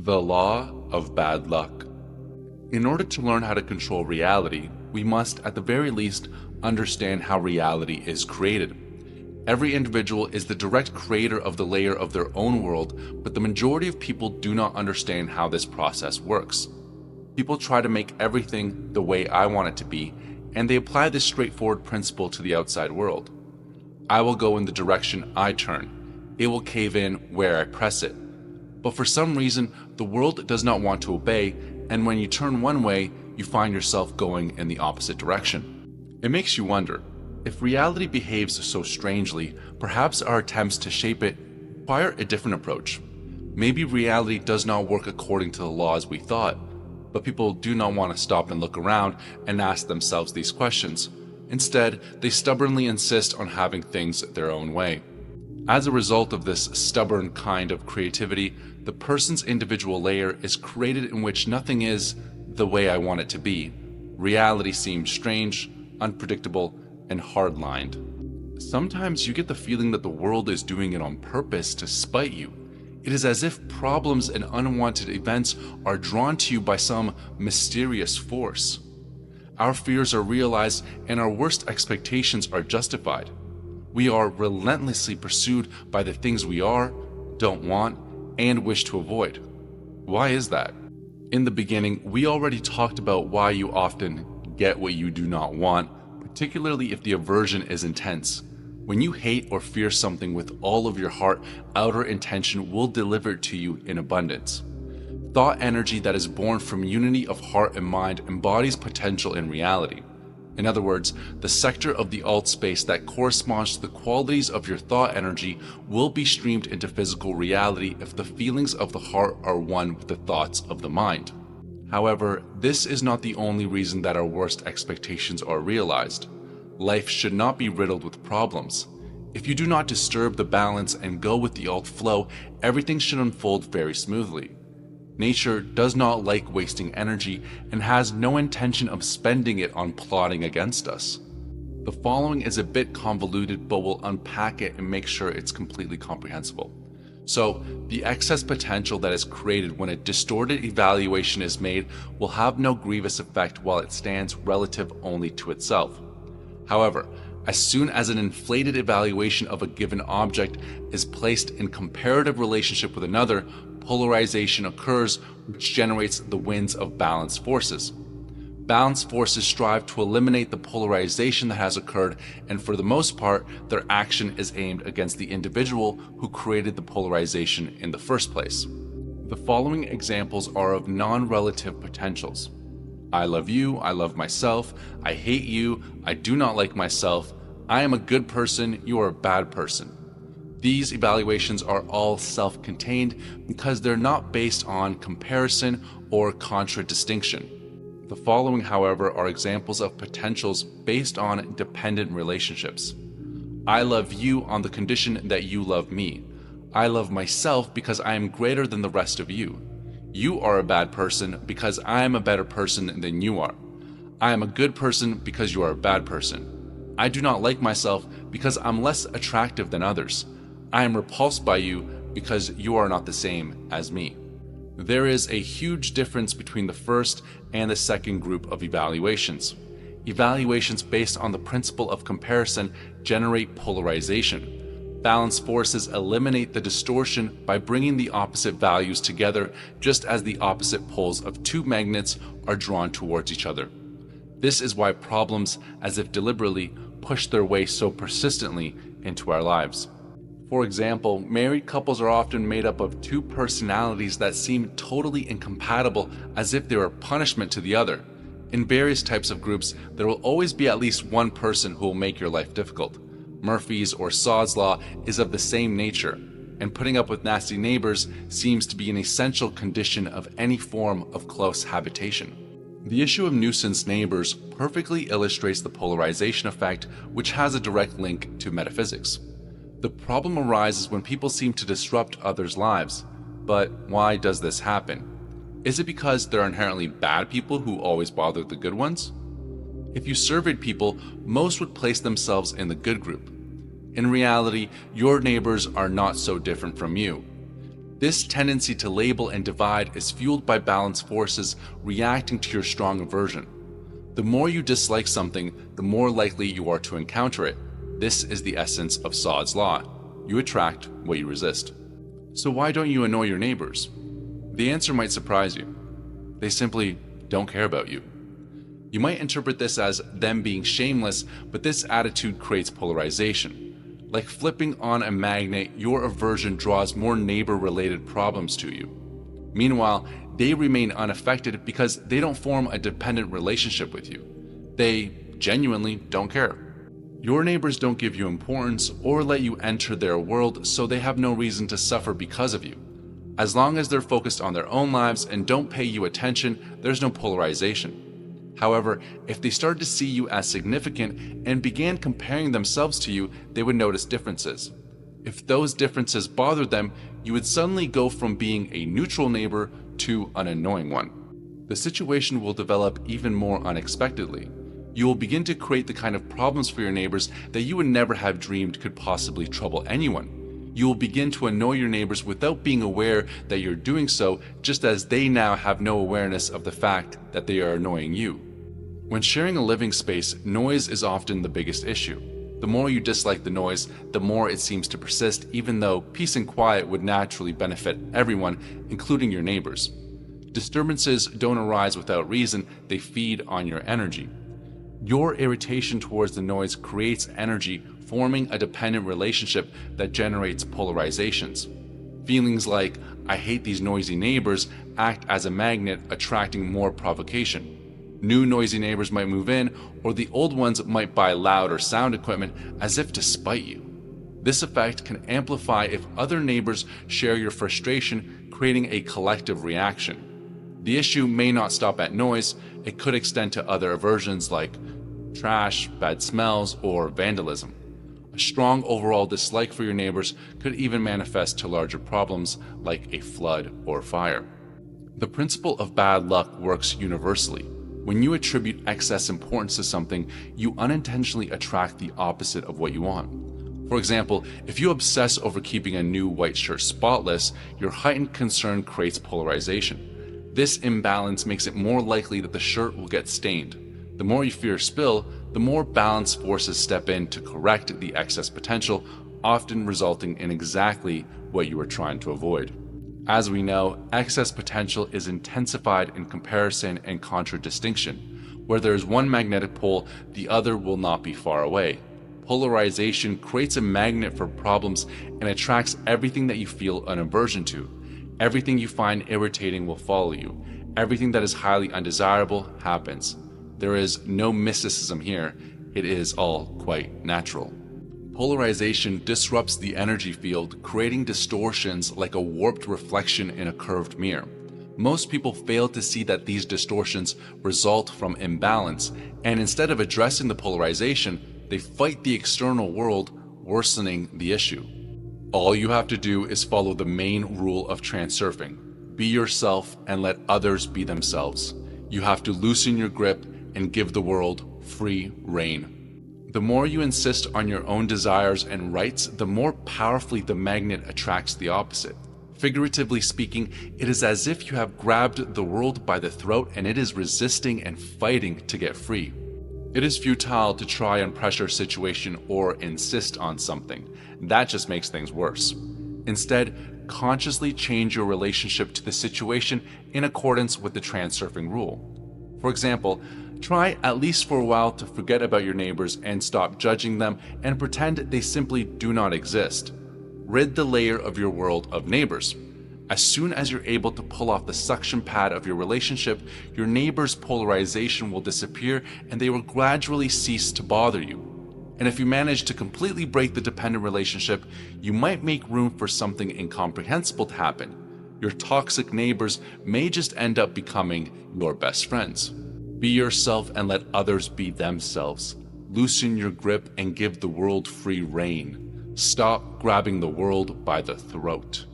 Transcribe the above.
The law of bad luck. In order to learn how to control reality, we must, at the very least, understand how reality is created. Every individual is the direct creator of the layer of their own world, but the majority of people do not understand how this process works. People try to make everything the way I want it to be, and they apply this straightforward principle to the outside world. I will go in the direction I turn. It will cave in where I press it. But for some reason, the world does not want to obey, and when you turn one way, you find yourself going in the opposite direction. It makes you wonder, if reality behaves so strangely, perhaps our attempts to shape it require a different approach. Maybe reality does not work according to the laws we thought, but people do not want to stop and look around and ask themselves these questions. Instead, they stubbornly insist on having things their own way. As a result of this stubborn kind of creativity, the person's individual layer is created in which nothing is the way I want it to be. Reality seems strange, unpredictable, and hard-lined. Sometimes you get the feeling that the world is doing it on purpose to spite you. It is as if problems and unwanted events are drawn to you by some mysterious force. Our fears are realized and our worst expectations are justified. We are relentlessly pursued by the things we are, don't want, and wish to avoid. Why is that? In the beginning, we already talked about why you often get what you do not want, particularly if the aversion is intense. When you hate or fear something with all of your heart, outer intention will deliver it to you in abundance. Thought energy that is born from unity of heart and mind embodies potential in reality. In other words, the sector of the alt space that corresponds to the qualities of your thought energy will be streamed into physical reality if the feelings of the heart are one with the thoughts of the mind. However, this is not the only reason that our worst expectations are realized. Life should not be riddled with problems. If you do not disturb the balance and go with the alt flow, everything should unfold very smoothly. Nature does not like wasting energy and has no intention of spending it on plotting against us. The following is a bit convoluted, but we'll unpack it and make sure it's completely comprehensible. So, the excess potential that is created when a distorted evaluation is made will have no grievous effect while it stands relative only to itself. However, as soon as an inflated evaluation of a given object is placed in comparative relationship with another, polarization occurs, which generates the winds of balanced forces. Balanced forces strive to eliminate the polarization that has occurred, and for the most part, their action is aimed against the individual who created the polarization in the first place. The following examples are of non-relative potentials. I love you, I love myself, I hate you, I do not like myself, I am a good person, you are a bad person. These evaluations are all self-contained because they're not based on comparison or contradistinction. The following, however, are examples of potentials based on dependent relationships. I love you on the condition that you love me. I love myself because I am greater than the rest of you. You are a bad person because I am a better person than you are. I am a good person because you are a bad person. I do not like myself because I'm less attractive than others. I am repulsed by you because you are not the same as me. There is a huge difference between the first and the second group of evaluations. Evaluations based on the principle of comparison generate polarization. Balanced forces eliminate the distortion by bringing the opposite values together, just as the opposite poles of two magnets are drawn towards each other. This is why problems, as if deliberately, push their way so persistently into our lives. For example, married couples are often made up of two personalities that seem totally incompatible, as if they were punishment to the other. In various types of groups, there will always be at least one person who will make your life difficult. Murphy's or Saw's law is of the same nature, and putting up with nasty neighbors seems to be an essential condition of any form of close habitation. The issue of nuisance neighbors perfectly illustrates the polarization effect, which has a direct link to metaphysics. The problem arises when people seem to disrupt others' lives. But why does this happen? Is it because there are inherently bad people who always bother the good ones? If you surveyed people, most would place themselves in the good group. In reality, your neighbors are not so different from you. This tendency to label and divide is fueled by balanced forces reacting to your strong aversion. The more you dislike something, the more likely you are to encounter it. This is the essence of Sod's Law. You attract what you resist. So why don't you annoy your neighbors? The answer might surprise you. They simply don't care about you. You might interpret this as them being shameless, but this attitude creates polarization. Like flipping on a magnet, your aversion draws more neighbor-related problems to you. Meanwhile, they remain unaffected because they don't form a dependent relationship with you. They genuinely don't care. Your neighbors don't give you importance or let you enter their world, so they have no reason to suffer because of you. As long as they're focused on their own lives and don't pay you attention, there's no polarization. However, if they started to see you as significant and began comparing themselves to you, they would notice differences. If those differences bothered them, you would suddenly go from being a neutral neighbor to an annoying one. The situation will develop even more unexpectedly. You will begin to create the kind of problems for your neighbors that you would never have dreamed could possibly trouble anyone. You will begin to annoy your neighbors without being aware that you're doing so, just as they now have no awareness of the fact that they are annoying you. When sharing a living space, noise is often the biggest issue. The more you dislike the noise, the more it seems to persist, even though peace and quiet would naturally benefit everyone, including your neighbors. Disturbances don't arise without reason, they feed on your energy. Your irritation towards the noise creates energy, forming a dependent relationship that generates polarizations. Feelings like, I hate these noisy neighbors, act as a magnet, attracting more provocation. New noisy neighbors might move in, or the old ones might buy louder sound equipment as if to spite you. This effect can amplify if other neighbors share your frustration, creating a collective reaction. The issue may not stop at noise, it could extend to other aversions like trash, bad smells, or vandalism. A strong overall dislike for your neighbors could even manifest to larger problems like a flood or fire. The principle of bad luck works universally. When you attribute excess importance to something, you unintentionally attract the opposite of what you want. For example, if you obsess over keeping a new white shirt spotless, your heightened concern creates polarization. This imbalance makes it more likely that the shirt will get stained. The more you fear a spill, the more balanced forces step in to correct the excess potential, often resulting in exactly what you were trying to avoid. As we know, excess potential is intensified in comparison and contradistinction. Where there is one magnetic pole, the other will not be far away. Polarization creates a magnet for problems and attracts everything that you feel an aversion to. Everything you find irritating will follow you. Everything that is highly undesirable happens. There is no mysticism here. It is all quite natural. Polarization disrupts the energy field, creating distortions like a warped reflection in a curved mirror. Most people fail to see that these distortions result from imbalance, and instead of addressing the polarization, they fight the external world, worsening the issue. All you have to do is follow the main rule of transurfing. Be yourself and let others be themselves. You have to loosen your grip and give the world free rein. The more you insist on your own desires and rights, the more powerfully the magnet attracts the opposite. Figuratively speaking, it is as if you have grabbed the world by the throat and it is resisting and fighting to get free. It is futile to try and pressure a situation or insist on something. That just makes things worse. Instead, consciously change your relationship to the situation in accordance with the transurfing rule. For example, try at least for a while to forget about your neighbors and stop judging them and pretend they simply do not exist. Rid the layer of your world of neighbors. As soon as you're able to pull off the suction pad of your relationship, your neighbor's polarization will disappear and they will gradually cease to bother you. And if you manage to completely break the dependent relationship, you might make room for something incomprehensible to happen. Your toxic neighbors may just end up becoming your best friends. Be yourself and let others be themselves. Loosen your grip and give the world free rein. Stop grabbing the world by the throat.